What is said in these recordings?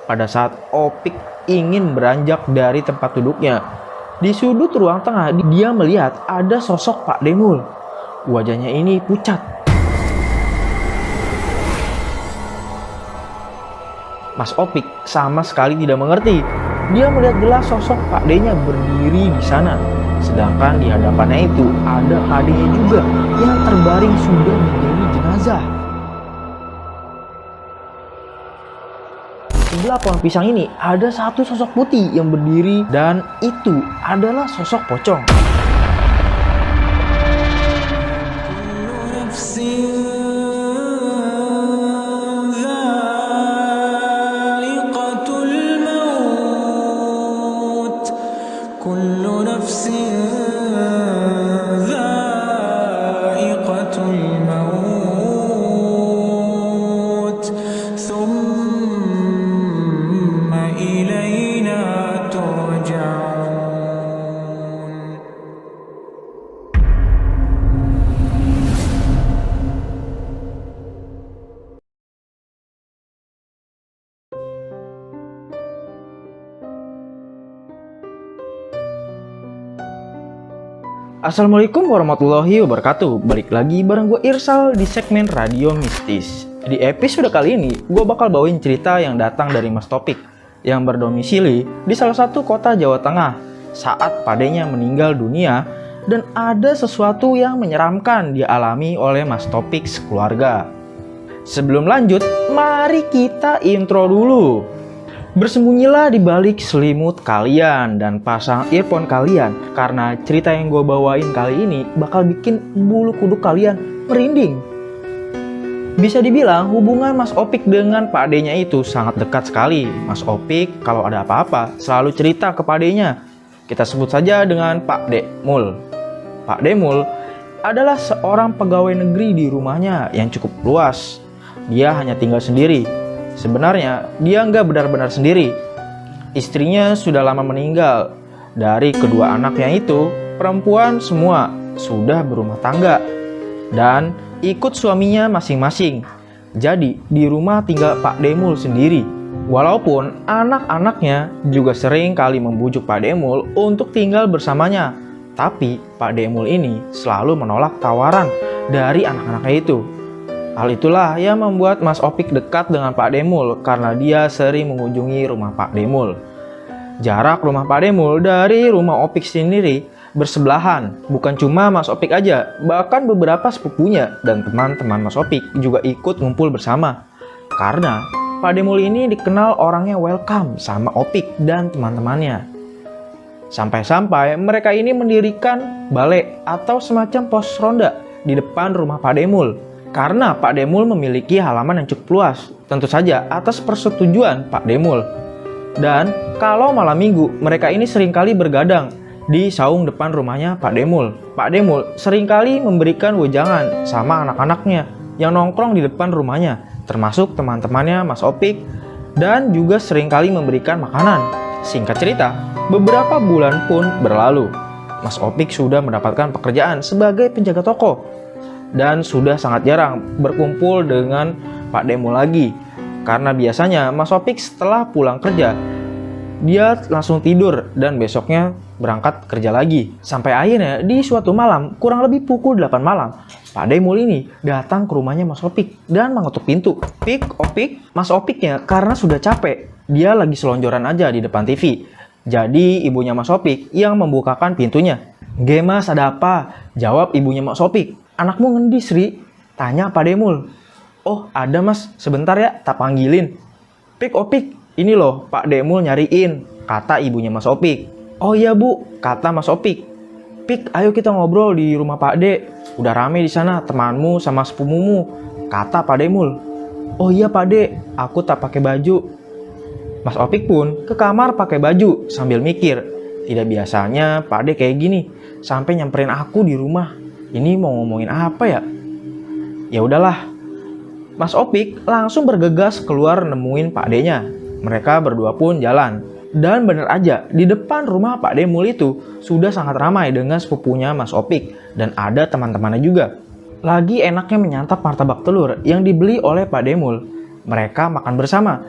pada saat Opik ingin beranjak dari tempat duduknya. Di sudut ruang tengah, dia melihat ada sosok Pak Demul. Wajahnya ini pucat. Mas Opik sama sekali tidak mengerti. Dia melihat jelas sosok Pak D-nya berdiri di sana. Sedangkan di hadapannya itu ada Pak D-nya juga yang terbaring sudah menjadi jenazah. Sebelah pohon pisang ini ada satu sosok putih yang berdiri dan itu adalah sosok pocong. Assalamualaikum warahmatullahi wabarakatuh. Balik lagi bareng gue Irsal di segmen Radio Mistis. Di episode kali ini gue bakal bawain cerita yang datang dari Mas Topik yang berdomisili di salah satu kota Jawa Tengah saat padenya meninggal dunia dan ada sesuatu yang menyeramkan dialami oleh Mas Topik sekeluarga. Sebelum lanjut, mari kita intro dulu. Bersembunyilah di balik selimut kalian dan pasang earphone kalian karena cerita yang gue bawain kali ini bakal bikin bulu kuduk kalian merinding. Bisa dibilang hubungan Mas Opik dengan Pak D-nya itu sangat dekat sekali. Mas Opik kalau ada apa-apa selalu cerita ke Pak D-nya. Kita sebut saja dengan Pak Demul. Pak Demul adalah seorang pegawai negeri di rumahnya yang cukup luas. Dia hanya tinggal sendiri. Sebenarnya dia nggak benar-benar sendiri. Istrinya sudah lama meninggal. Dari kedua anaknya itu, perempuan semua sudah berumah tangga dan ikut suaminya masing-masing. Jadi di rumah tinggal Pak Demul sendiri. Walaupun anak-anaknya juga sering kali membujuk Pak Demul untuk tinggal bersamanya, tapi Pak Demul ini selalu menolak tawaran dari anak-anaknya itu. Hal itulah yang membuat Mas Opik dekat dengan Pak Demul karena dia sering mengunjungi rumah Pak Demul. Jarak rumah Pak Demul dari rumah Opik sendiri bersebelahan. Bukan cuma Mas Opik aja, bahkan beberapa sepupunya dan teman-teman Mas Opik juga ikut ngumpul bersama. Karena Pak Demul ini dikenal orangnya welcome sama Opik dan teman-temannya. Sampai-sampai mereka ini mendirikan balai atau semacam pos ronda di depan rumah Pak Demul. Karena Pak Demul memiliki halaman yang cukup luas, tentu saja atas persetujuan Pak Demul. Dan kalau malam minggu, mereka ini seringkali bergadang di saung depan rumahnya Pak Demul. Pak Demul seringkali memberikan wejangan sama anak-anaknya yang nongkrong di depan rumahnya, termasuk teman-temannya Mas Opik, dan juga seringkali memberikan makanan. Singkat cerita, beberapa bulan pun berlalu. Mas Opik sudah mendapatkan pekerjaan sebagai penjaga toko. Dan sudah sangat jarang berkumpul dengan Pak Demul lagi. Karena biasanya Mas Opik setelah pulang kerja, dia langsung tidur dan besoknya berangkat kerja lagi. Sampai akhirnya di suatu malam, kurang lebih pukul 8 malam, Pak Demul ini datang ke rumahnya Mas Opik dan mengetuk pintu. Pik, Opik, Mas Opiknya karena sudah capek, dia lagi selonjoran aja di depan TV. Jadi ibunya Mas Opik yang membukakan pintunya. "Ge Mas, ada apa?" Jawab ibunya Mas Opik. "Anakmu ngendi, Sri?" Tanya Pak Demul. "Oh, ada Mas, sebentar ya, tak panggilin." "Pik, Opik, ini loh Pak Demul nyariin," kata ibunya Mas Opik. "Oh iya Bu," kata Mas Opik. "Pik, ayo kita ngobrol di rumah Pak De. Udah rame di sana temanmu sama sepupumu," kata Pak Demul. "Oh iya Pak De, aku tak pakai baju." Mas Opik pun ke kamar pakai baju sambil mikir, tidak biasanya Pak De kayak gini, sampai nyamperin aku di rumah. Ini mau ngomongin apa ya? Ya udahlah. Mas Opik langsung bergegas keluar nemuin Pak D-nya. Mereka berdua pun jalan. Dan bener aja, di depan rumah Pak Demul itu sudah sangat ramai dengan sepupunya Mas Opik dan ada teman-temannya juga. Lagi enaknya menyantap martabak telur yang dibeli oleh Pak Demul. Mereka makan bersama.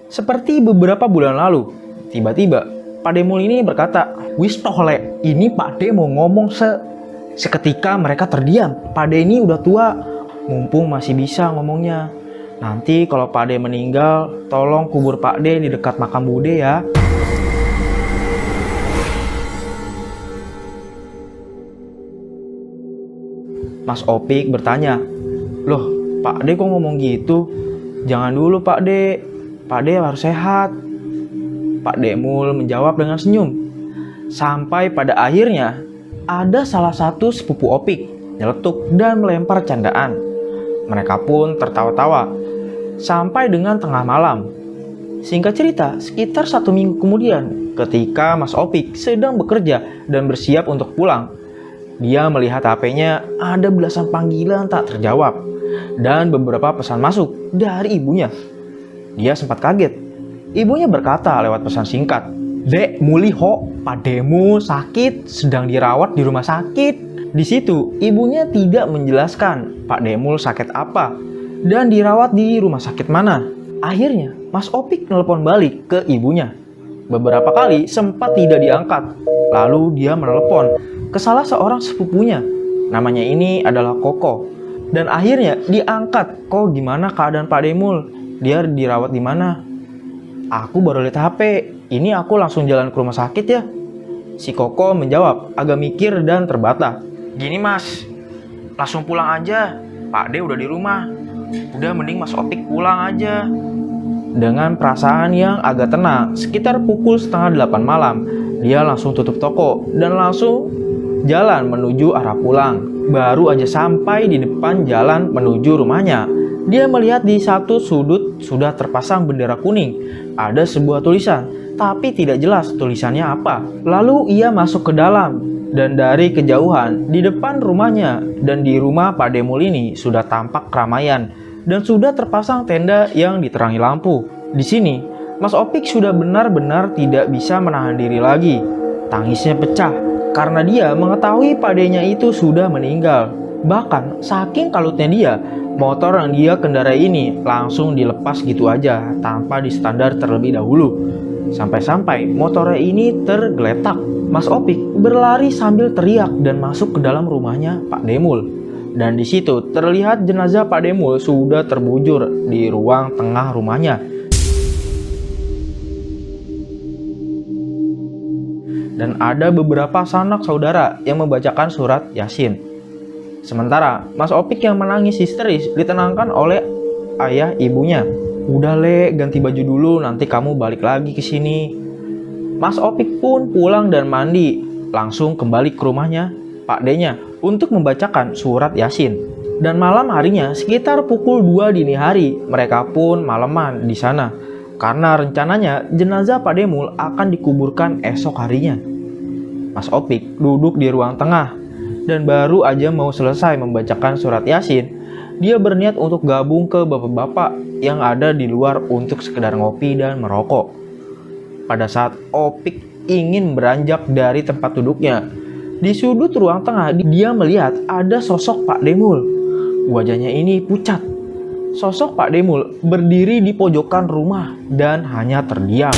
Seperti beberapa bulan lalu, tiba-tiba Pak Demul ini berkata, "Wis toh le, ini Pak De mau ngomong." Seketika mereka terdiam. Pak De ini udah tua, mumpung masih bisa ngomongnya. "Nanti kalau Pak De meninggal, tolong kubur Pak De di dekat makam Bude ya." Mas Opik bertanya, "Loh, Pak De kok ngomong gitu? Jangan dulu Pak De, Pak De harus sehat." Pak Demul menjawab dengan senyum. Sampai pada akhirnya, ada salah satu sepupu Opik nyeletuk dan melempar candaan. Mereka pun tertawa-tawa sampai dengan tengah malam. Singkat cerita, sekitar 1 minggu kemudian, ketika Mas Opik sedang bekerja dan bersiap untuk pulang, dia melihat HP-nya ada belasan panggilan tak terjawab dan beberapa pesan masuk dari ibunya. Dia sempat kaget. Ibunya berkata lewat pesan singkat, "Dek, muli ho, Pak Demu sakit, sedang dirawat di rumah sakit." Di situ, ibunya tidak menjelaskan Pak Demul sakit apa dan dirawat di rumah sakit mana. Akhirnya, Mas Opik nelpon balik ke ibunya. Beberapa kali sempat tidak diangkat. Lalu dia menelepon ke salah seorang sepupunya. Namanya ini adalah Koko. Dan akhirnya diangkat. "Kok gimana keadaan Pak Demul? Dia dirawat di mana?" "Aku baru lihat HP. Ini aku langsung jalan ke rumah sakit ya." Si Koko menjawab agak mikir dan terbata. "Gini Mas, langsung pulang aja. Pak De udah di rumah. Udah mending Mas Opik pulang aja." Dengan perasaan yang agak tenang, sekitar pukul 7:30 malam, dia langsung tutup toko dan langsung jalan menuju arah pulang. Baru aja sampai di depan jalan menuju rumahnya, dia melihat di satu sudut sudah terpasang bendera kuning. Ada sebuah tulisan, tapi tidak jelas tulisannya apa. Lalu ia masuk ke dalam, dan dari kejauhan di depan rumahnya dan di rumah Pak Demul ini sudah tampak keramaian dan sudah terpasang tenda yang diterangi lampu. Di sini, Mas Opik sudah benar-benar tidak bisa menahan diri lagi. Tangisnya pecah karena dia mengetahui Pak D-nya itu sudah meninggal. Bahkan saking kalutnya dia, motor yang dia kendarai ini langsung dilepas gitu aja tanpa distandar terlebih dahulu. Sampai-sampai motornya ini tergeletak. Mas Opik berlari sambil teriak dan masuk ke dalam rumahnya Pak Demul. Dan di situ terlihat jenazah Pak Demul sudah terbujur di ruang tengah rumahnya. Dan ada beberapa sanak saudara yang membacakan surat Yasin. Sementara Mas Opik yang menangis histeris ditenangkan oleh ayah ibunya. "Udah Le, ganti baju dulu, nanti kamu balik lagi ke sini." Mas Opik pun pulang dan mandi, langsung kembali ke rumahnya Pak D-nya untuk membacakan surat Yasin. Dan malam harinya sekitar pukul 2 dini hari, mereka pun maleman di sana karena rencananya jenazah Pak Demul akan dikuburkan esok harinya. Mas Opik duduk di ruang tengah dan baru aja mau selesai membacakan surat Yasin, dia berniat untuk gabung ke bapak-bapak yang ada di luar untuk sekedar ngopi dan merokok. Pada saat Opik ingin beranjak dari tempat duduknya, di sudut ruang tengah dia melihat ada sosok Pak Demul. Wajahnya ini pucat. Sosok Pak Demul berdiri di pojokan rumah dan hanya terdiam.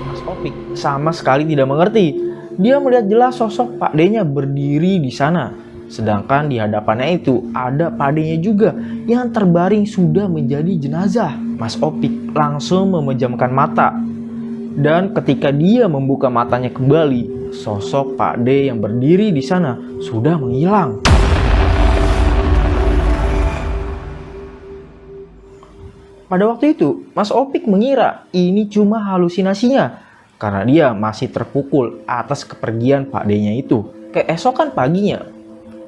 Mas Opik sama sekali tidak mengerti. Dia melihat jelas sosok Pak D-nya berdiri di sana. Sedangkan di hadapannya itu ada Pak D-nya juga yang terbaring sudah menjadi jenazah. Mas Opik langsung memejamkan mata. Dan ketika dia membuka matanya kembali, sosok Pak D yang berdiri di sana sudah menghilang. Pada waktu itu, Mas Opik mengira ini cuma halusinasinya karena dia masih terpukul atas kepergian Pak D-nya itu. Keesokan paginya,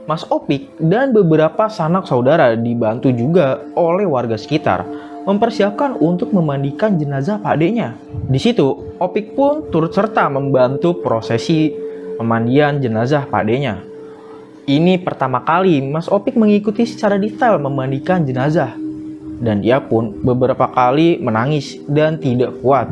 Mas Opik dan beberapa sanak saudara dibantu juga oleh warga sekitar mempersiapkan untuk memandikan jenazah Pak D-nya. Di situ, Opik pun turut serta membantu prosesi pemandian jenazah Pak D-nya. Ini pertama kali Mas Opik mengikuti secara detail memandikan jenazah. Dan dia pun beberapa kali menangis dan tidak kuat.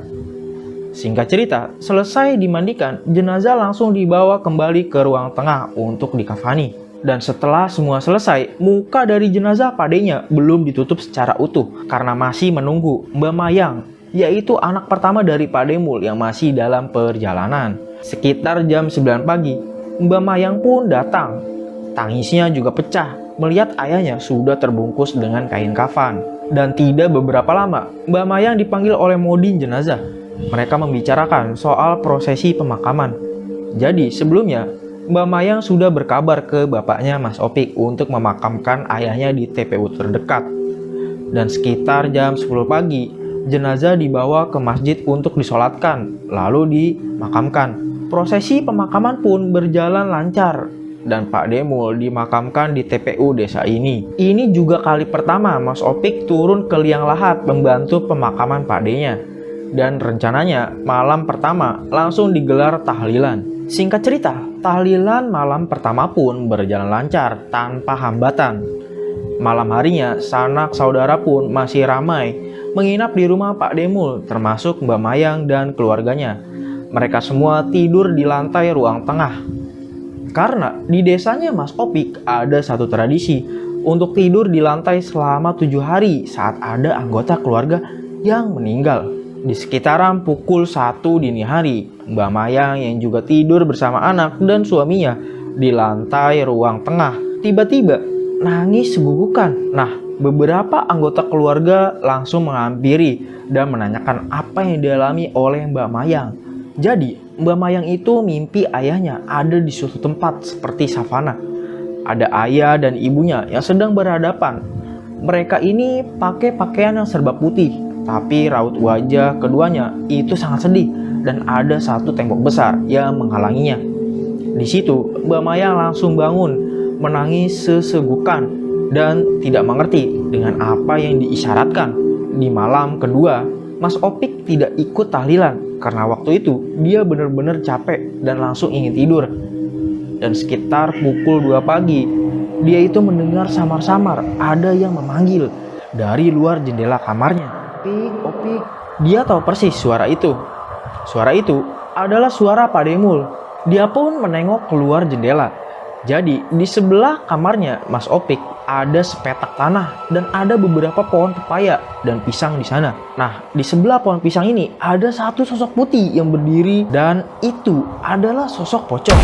Singkat cerita, selesai dimandikan, jenazah langsung dibawa kembali ke ruang tengah untuk dikafani. Dan setelah semua selesai, muka dari jenazah padenya belum ditutup secara utuh karena masih menunggu Mbak Mayang, yaitu anak pertama dari Pak Demul yang masih dalam perjalanan. Sekitar jam 9 pagi, Mbak Mayang pun datang. Tangisnya juga pecah melihat ayahnya sudah terbungkus dengan kain kafan. Dan tidak beberapa lama, Mbak Mayang dipanggil oleh Modin jenazah. Mereka membicarakan soal prosesi pemakaman. Jadi sebelumnya, Mbak Mayang sudah berkabar ke bapaknya Mas Opik untuk memakamkan ayahnya di TPU terdekat. Dan sekitar jam 10 pagi, jenazah dibawa ke masjid untuk disolatkan, lalu dimakamkan. Prosesi pemakaman pun berjalan lancar, dan Pak Demul dimakamkan di TPU desa ini. Ini juga kali pertama Mas Opik turun ke liang lahat membantu pemakaman Pak D-nya. Dan rencananya malam pertama langsung digelar tahlilan. Singkat cerita, tahlilan malam pertama pun berjalan lancar tanpa hambatan. Malam harinya, sanak saudara pun masih ramai menginap di rumah Pak Demul, termasuk Mbak Mayang dan keluarganya. Mereka semua tidur di lantai ruang tengah. Karena di desanya Mas Opik ada satu tradisi untuk tidur di lantai selama 7 hari saat ada anggota keluarga yang meninggal. Di sekitaran pukul 1 dini hari, Mbak Mayang yang juga tidur bersama anak dan suaminya di lantai ruang tengah tiba-tiba nangis segugukan. Nah, beberapa anggota keluarga langsung menghampiri dan menanyakan apa yang dialami oleh Mbak Mayang. Jadi, Mbak Mayang itu mimpi ayahnya ada di suatu tempat seperti savana. Ada ayah dan ibunya yang sedang berhadapan. Mereka ini pakai pakaian yang serba putih, tapi raut wajah keduanya itu sangat sedih dan ada satu tembok besar yang menghalanginya. Di situ, Mbak Mayang langsung bangun, menangis sesegukan dan tidak mengerti dengan apa yang diisyaratkan. Di malam kedua, Mas Opik tidak ikut tahlilan karena waktu itu dia benar-benar capek dan langsung ingin tidur. Dan sekitar pukul 2 pagi, dia itu mendengar samar-samar ada yang memanggil dari luar jendela kamarnya. Opik, Opik. Dia tahu persis suara itu. Suara itu adalah suara Pak Demul. Dia pun menengok keluar jendela. Jadi di sebelah kamarnya Mas Opik ada sepetak tanah dan ada beberapa pohon pepaya dan pisang di sana. Nah, di sebelah pohon pisang ini ada satu sosok putih yang berdiri dan itu adalah sosok pocong.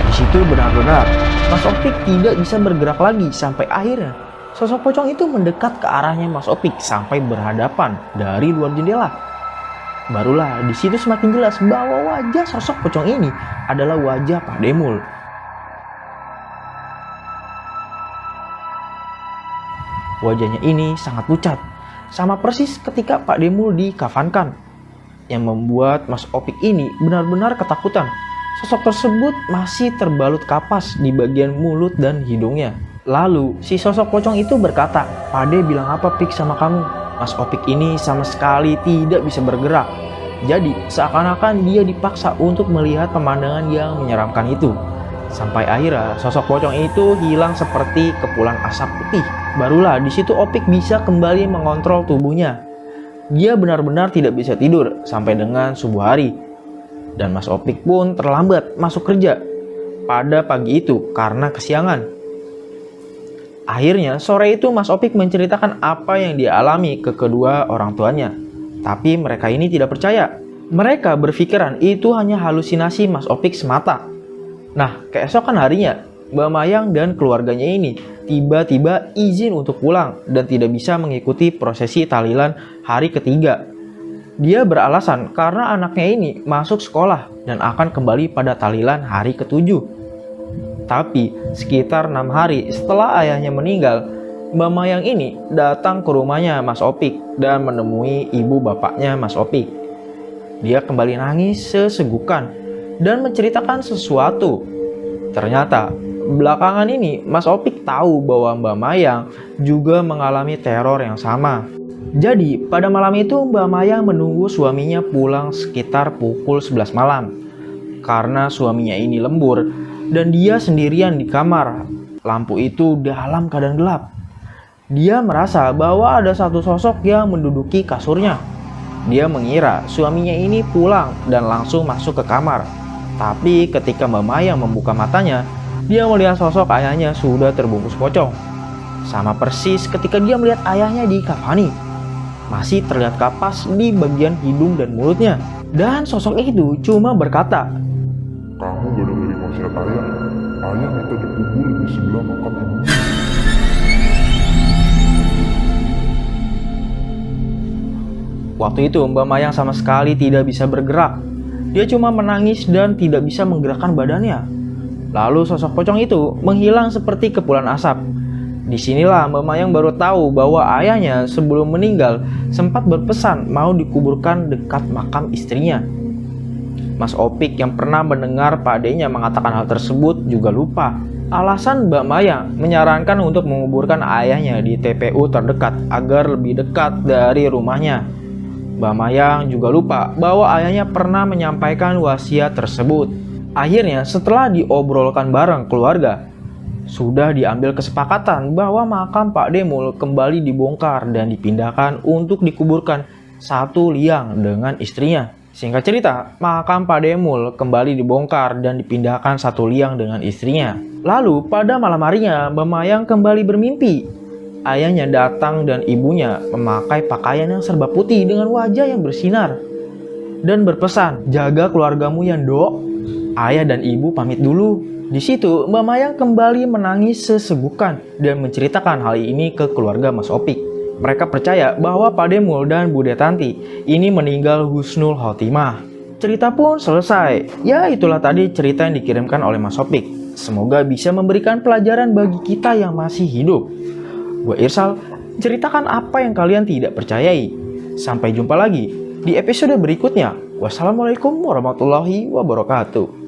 Di situ benar-benar Mas Opik tidak bisa bergerak lagi sampai akhirnya sosok pocong itu mendekat ke arahnya Mas Opik sampai berhadapan dari luar jendela. Barulah di situ semakin jelas bahwa wajah sosok pocong ini adalah wajah Pak Demul. Wajahnya ini sangat pucat, sama persis ketika Pak Demul dikafankan, yang membuat Mas Opik ini benar-benar ketakutan. Sosok tersebut masih terbalut kapas di bagian mulut dan hidungnya. Lalu si sosok pocong itu berkata, "Pak De bilang apa Pik sama kamu?" Mas Opik ini sama sekali tidak bisa bergerak. Jadi seakan-akan dia dipaksa untuk melihat pemandangan yang menyeramkan itu. Sampai akhirnya sosok pocong itu hilang seperti kepulan asap putih. Barulah di situ Opik bisa kembali mengontrol tubuhnya. Dia benar-benar tidak bisa tidur sampai dengan subuh hari. Dan Mas Opik pun terlambat masuk kerja pada pagi itu karena kesiangan. Akhirnya sore itu Mas Opik menceritakan apa yang dia alami ke kedua orang tuanya. Tapi mereka ini tidak percaya. Mereka berpikiran itu hanya halusinasi Mas Opik semata. Nah, keesokan harinya, Mbak Mayang dan keluarganya ini tiba-tiba izin untuk pulang dan tidak bisa mengikuti prosesi tahlilan hari ketiga. Dia beralasan karena anaknya ini masuk sekolah dan akan kembali pada tahlilan hari ketujuh. Tapi sekitar 6 hari setelah ayahnya meninggal, Mbak Mayang ini datang ke rumahnya Mas Opik dan menemui ibu bapaknya Mas Opik. Dia kembali nangis sesegukan dan menceritakan sesuatu. Ternyata belakangan ini Mas Opik tahu bahwa Mbak Mayang juga mengalami teror yang sama. Jadi pada malam itu Mbak Mayang menunggu suaminya pulang sekitar pukul 11 malam. Karena suaminya ini lembur dan dia sendirian di kamar. Lampu itu dalam keadaan gelap. Dia merasa bahwa ada satu sosok yang menduduki kasurnya. Dia mengira suaminya ini pulang dan langsung masuk ke kamar. Tapi ketika Mbak Mayang membuka matanya, dia melihat sosok ayahnya sudah terbungkus pocong. Sama persis ketika dia melihat ayahnya dikafani. Masih terlihat kapas di bagian hidung dan mulutnya. Dan sosok itu cuma berkata, "Kamu gak dengerin wasiat ayah. Ayah minta dikubur di sebelah makam ibu." Waktu itu Mbak Mayang sama sekali tidak bisa bergerak. Dia cuma menangis dan tidak bisa menggerakkan badannya. Lalu sosok pocong itu menghilang seperti kepulan asap. Disinilah Mbak Mayang baru tahu bahwa ayahnya sebelum meninggal sempat berpesan mau dikuburkan dekat makam istrinya. Mas Opik yang pernah mendengar Pak D-nya mengatakan hal tersebut juga lupa. Alasan Mbak Mayang menyarankan untuk menguburkan ayahnya di TPU terdekat agar lebih dekat dari rumahnya. Mbak Mayang juga lupa bahwa ayahnya pernah menyampaikan wasiat tersebut. Akhirnya setelah diobrolkan bareng keluarga, sudah diambil kesepakatan bahwa makam Pak Demul kembali dibongkar dan dipindahkan untuk dikuburkan satu liang dengan istrinya. Singkat cerita, makam Pak Demul kembali dibongkar dan dipindahkan satu liang dengan istrinya. Lalu pada malam harinya, Mbak Mayang kembali bermimpi. Ayahnya datang dan ibunya memakai pakaian yang serba putih dengan wajah yang bersinar. Dan berpesan, "Jaga keluargamu ya, Dok. Ayah dan ibu pamit dulu." Di situ, Mbak Mayang kembali menangis sesegukan dan menceritakan hal ini ke keluarga Mas Opik. Mereka percaya bahwa Pak Demul dan Bude Tanti ini meninggal husnul khotimah. Cerita pun selesai. Ya, itulah tadi cerita yang dikirimkan oleh Mas Opik. Semoga bisa memberikan pelajaran bagi kita yang masih hidup. Gue Irsal, ceritakan apa yang kalian tidak percayai. Sampai jumpa lagi di episode berikutnya. Wassalamualaikum warahmatullahi wabarakatuh.